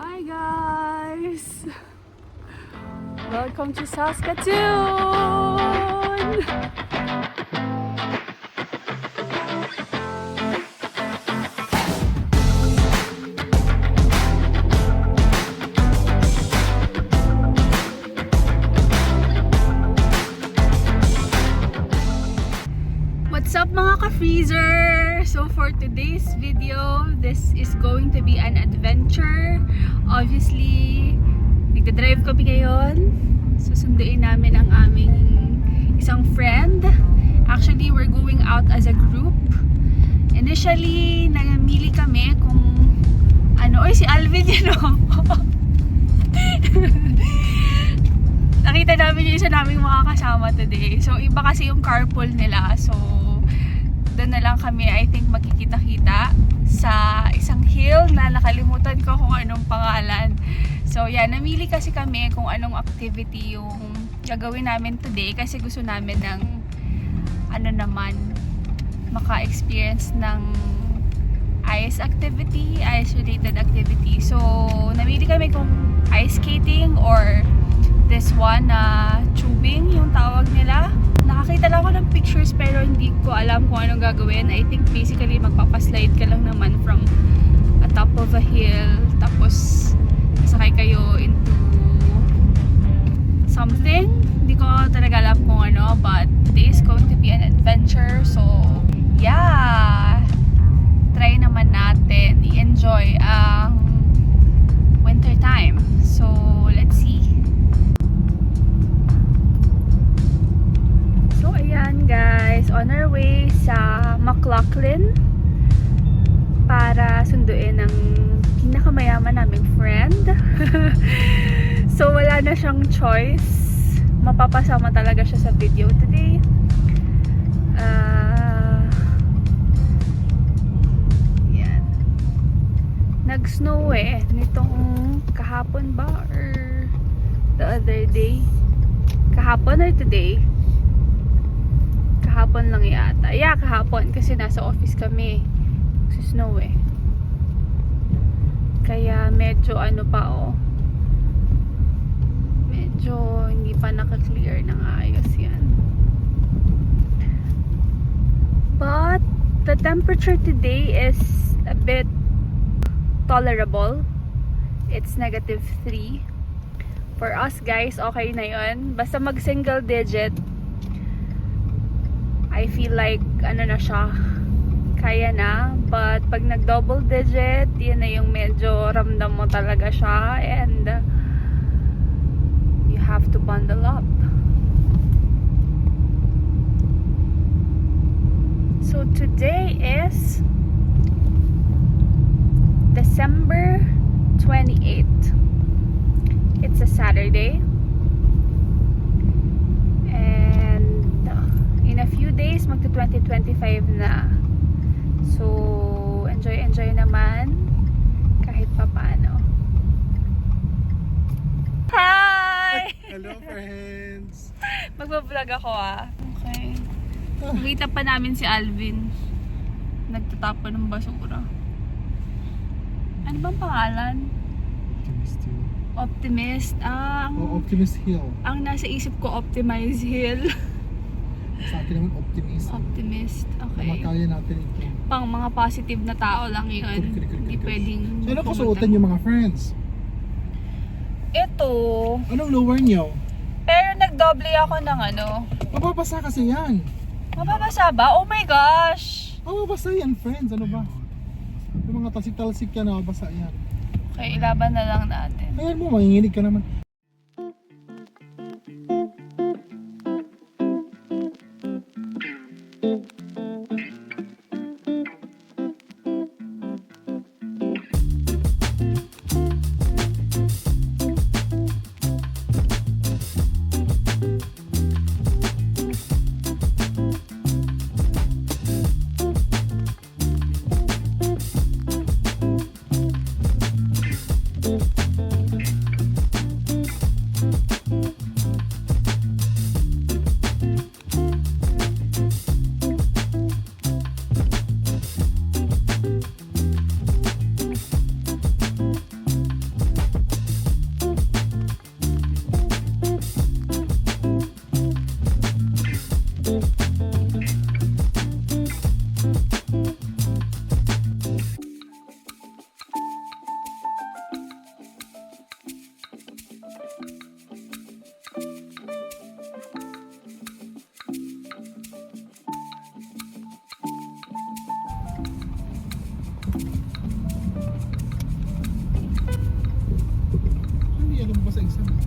Hi guys! Welcome to Saskatoon! What's up mga ka-freezer? So for today's video, this is going to be an adventure. Obviously, nagdadrive kami ngayon. Susunduin namin ang aming isang friend. Actually, we're going out as a group. Initially, namili kami kung ano. Oy, si Alvin yun o. Nakita namin yung isa naming mga kasama today. So, iba kasi yung carpool nila. So, doon na lang kami, I think, magkikita-kita sa isang hill na nakalimutan ko kung anong pangalan. So, yeah, namili kasi kami kung anong activity yung gagawin namin today kasi gusto namin ng ano naman, maka-experience ng ice activity, ice-related activity. So, namili kami kung ice skating or this one na tubing yung tawag nila. Nakakita lang ako ng pictures pero hindi ko alam kung anong gagawin. I think basically magpapaslide ka lang naman from a top of a hill tapos sakay kayo into something. Hindi ko talaga alam kung ano, but today is going to be an adventure. So yeah, try naman natin i-enjoy ang winter time. So let's see. So ayan guys, on our way sa McLaughlin para sunduin ang pinakamayaman naming friend. So wala na siyang choice, mapapasama talaga siya sa video today. Yan. Nag-snow nitong kahapon ba or the other day? Kahapon or today? Kahapon lang yata. Yeah, kahapon kasi nasa office kami. Kasi snow Kaya medyo ano pa medyo hindi pa naka-clear ng ayos yan. But the temperature today is a bit tolerable. It's -3. For us guys, okay na yun. Basta mag single digit, I feel like ano na siya, kaya na. But pag nag double digit, yun na yung medyo ramdam mo talaga siya and you have to bundle up. So today is December 28th. It's a Saturday. In a few days, magto 2025 na. So, enjoy naman kahit papaano. Hi! Hello friends! Magbablog ako Okay. Nakita pa namin si Alvin. Nagtatapon ng basura. Ano bang pangalan? Optimist Hill. Optimist. Optimist Hill. Ang nasa isip ko, Optimize Hill. Sa akin naman optimist. Optimist. Okay. Makaya natin ito. Pang mga positive na tao lang yun. Hindi pwedeng So ano kasuotan yung mga friends? Ito. Anong lower nyo? Pero nagdoble ako ng ano. Mababasa kasi yan. Mababasa ba? Oh my gosh! Mababasa yan friends. Ano ba? Yung mga tasik-talsik yan, mababasa yan. Okay, ilaban na lang natin. Ayan mo, manginginig ka naman.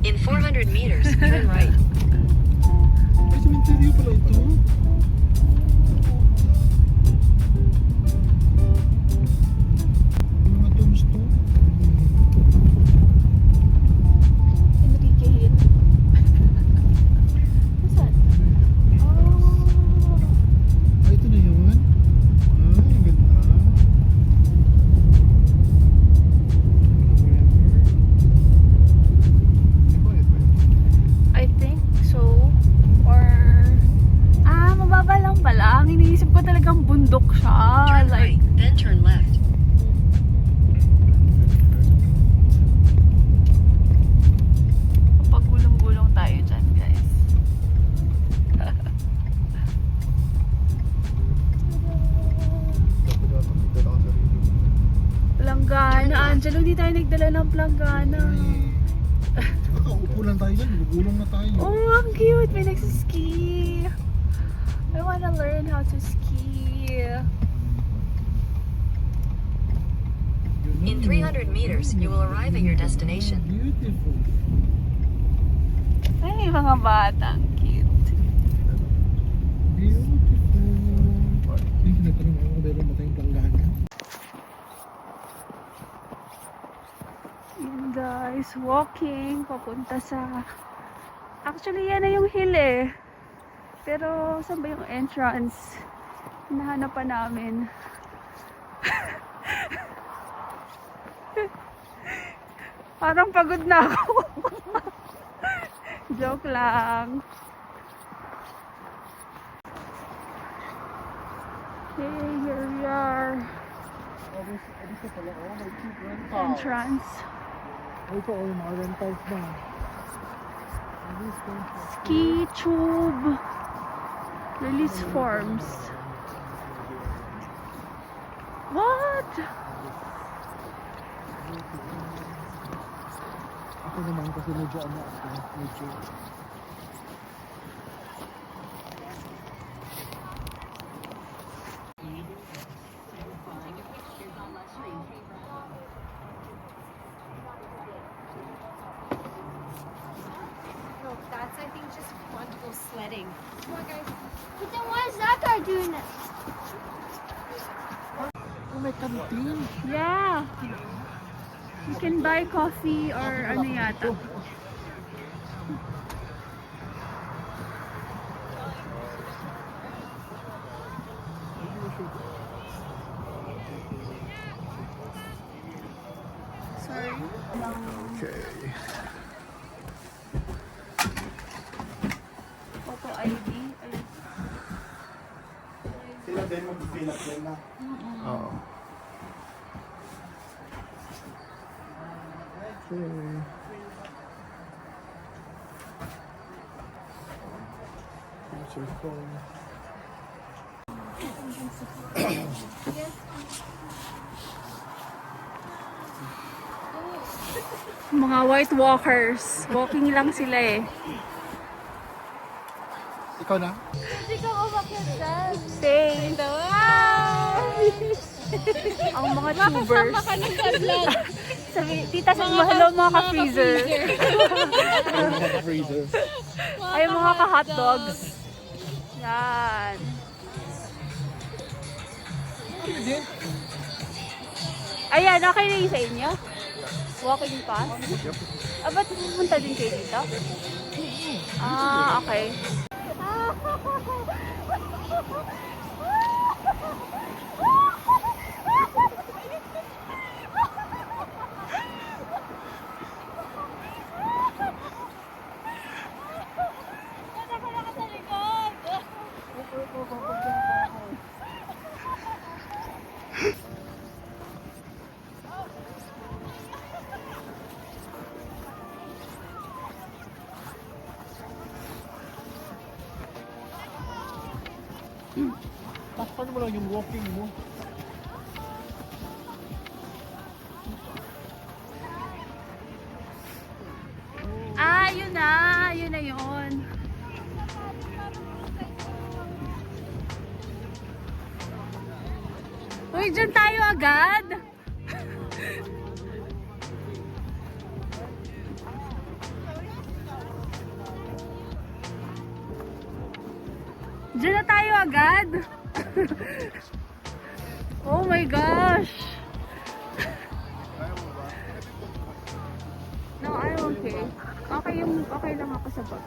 In 400 meters, turn right. Ay, cementerio pala ito. Yung mga tombstone. Enrique Hill. Nasaan? Oh. Ay, ito na yun. Ay, ang ganda. Iba, iba. I think so. Or... mababa lang pala. Ang iniisip ko talagang bundok siya. Turn Like, right, then turn left. pagulong-gulong tayo dyan, guys. Dapat yata magdala ka sarili. Planggana. Angelo, hindi tayo nagdala ng planggana. Tsaka kaupo lang tayo dyan. Gulong na tayo. Oh, ang cute! May nagsiski. I wanna learn how to ski. In 300 meters, you will arrive at your destination. Beautiful. Ay, mga bata. Ang cute. Beautiful. Yung tinatanong ako kung meron ba tayong planggana. Yun guys, walking papunta sa... Actually, yan na yung hill eh. Pero, saan ba yung entrance? Hinahanap pa namin. Parang pagod na ako. Joke lang. Okay, here we are. Dito pala, oh, may cheap rental. Entrance. Ito, oh, yung mga rentals na. Ski tube. Release forms. What? Ako naman kasi medyo ano ako, medyo... No, that's I think just fun to go sledding. Come on, guys. But then why is that guy doing this? Oh, may canteen. Yeah. You can buy coffee or ano yata. Sorry. Okay. Photo ID. Ayun. Sila din mag-fill up din na. Oo. Okay. Here's your phone. Mga white walkers. Walking lang sila eh. Ikaw na? Hindi ka umakyat dyan. Say. Ang mga tubers. Makasama ka ng ka-vlog. Sabi, tita, sabi mo, hello mga ka-freezer. Mga freezer. Ay, mga ka-hotdogs. Yan. Ayan, okay na yung sa inyo? Walking pass? Ba't pupunta din kayo dito? Okay. Takpan mo lang yung walking mo. Yun na. Yun na yun. Uy, dyan tayo agad. Diyan na tayo agad. Oh my gosh. No, I'm okay. Okay lang ako sa bag.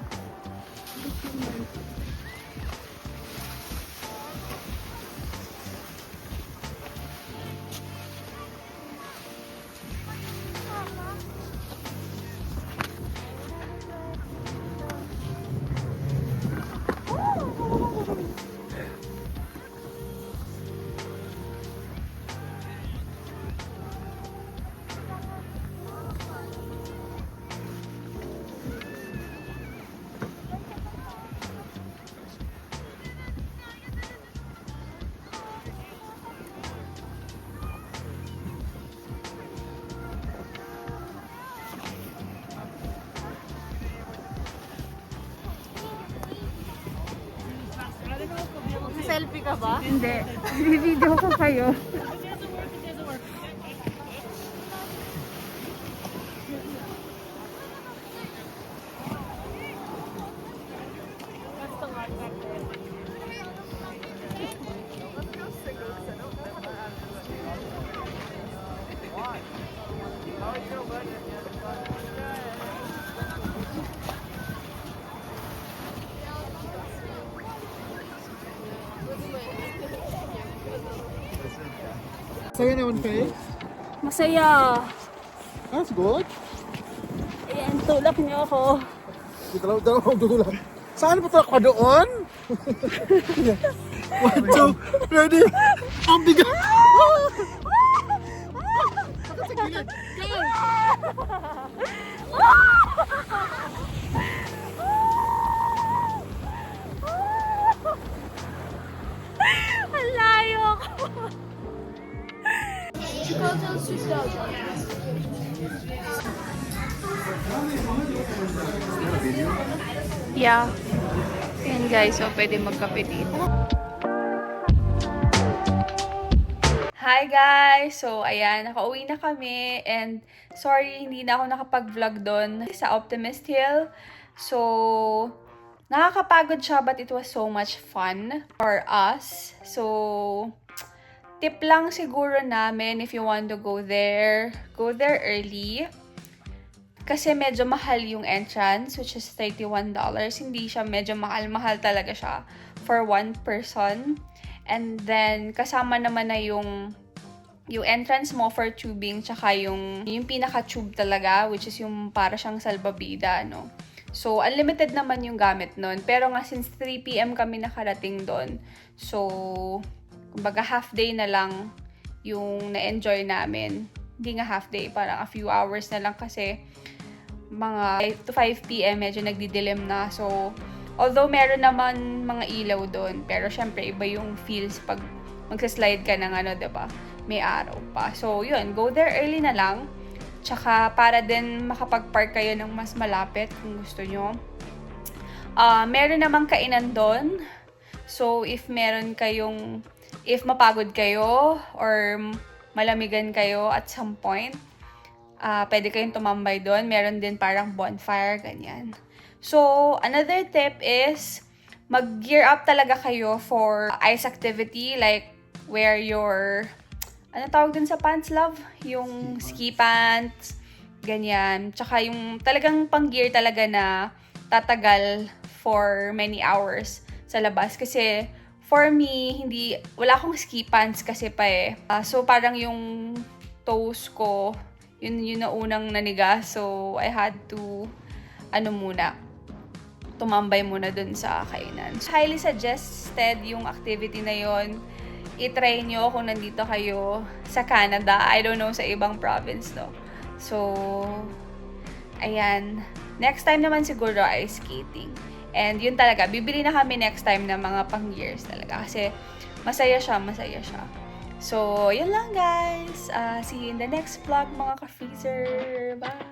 Selfie ka ba? Hindi. Video ko kayo. Sa'yo naman, Faye? Masaya. That's good. Ayan, tulak niyo ako. Dalaw dulang. Saan pa ka doon? 1, 2, ready? Ang bigat! Ang layo ko. Yeah. Ayan guys, so pwede magkape dito. Hi guys! So ayan, nakauwi na kami and sorry hindi na ako nakapag-vlog doon sa Optimist Hill. So nakakapagod siya but it was so much fun for us. So tip lang siguro namin if you want to go there early. Kasi medyo mahal yung entrance, which is $31. Hindi siya medyo mahal talaga siya for one person. And then, kasama naman na yung entrance mo for tubing, tsaka yung pinaka-tube talaga, which is yung para siyang salbabida, no? So, unlimited naman yung gamit nun. Pero nga, since 3 PM kami nakarating doon, so, kumbaga half day na lang yung na-enjoy namin. Hindi nga half day, parang a few hours na lang kasi mga 5 PM medyo nagdidilim na. So, although meron naman mga ilaw doon, pero syempre iba yung feels pag magsa-slide ka ng ano, 'di ba? May araw pa. So, yun, go there early na lang. Tsaka para din makapag-park kayo ng mas malapit kung gusto nyo. Meron namang kainan doon. So, if mapagod kayo or malamigan kayo at some point, pwede kayong tumambay doon. Meron din parang bonfire, ganyan. So, another tip is, mag-gear up talaga kayo for ice activity. Like, wear your, ano tawag din sa pants, love? Yung ski pants, ganyan. Tsaka yung talagang pang-gear talaga na tatagal for many hours sa labas. Kasi, for me, wala akong ski pants kasi pa eh. So, parang yung toes ko, yun na unang naniga. So, I had to, tumambay muna dun sa kainan. So, highly suggested yung activity na yon. I-try nyo kung nandito kayo sa Canada. I don't know sa ibang province, no? So, ayan. Next time naman siguro ice skating. And yun talaga, bibili na kami next time ng mga pang-gears talaga. Kasi masaya siya. So, yun lang guys. See you in the next vlog mga ka-freezer. Bye!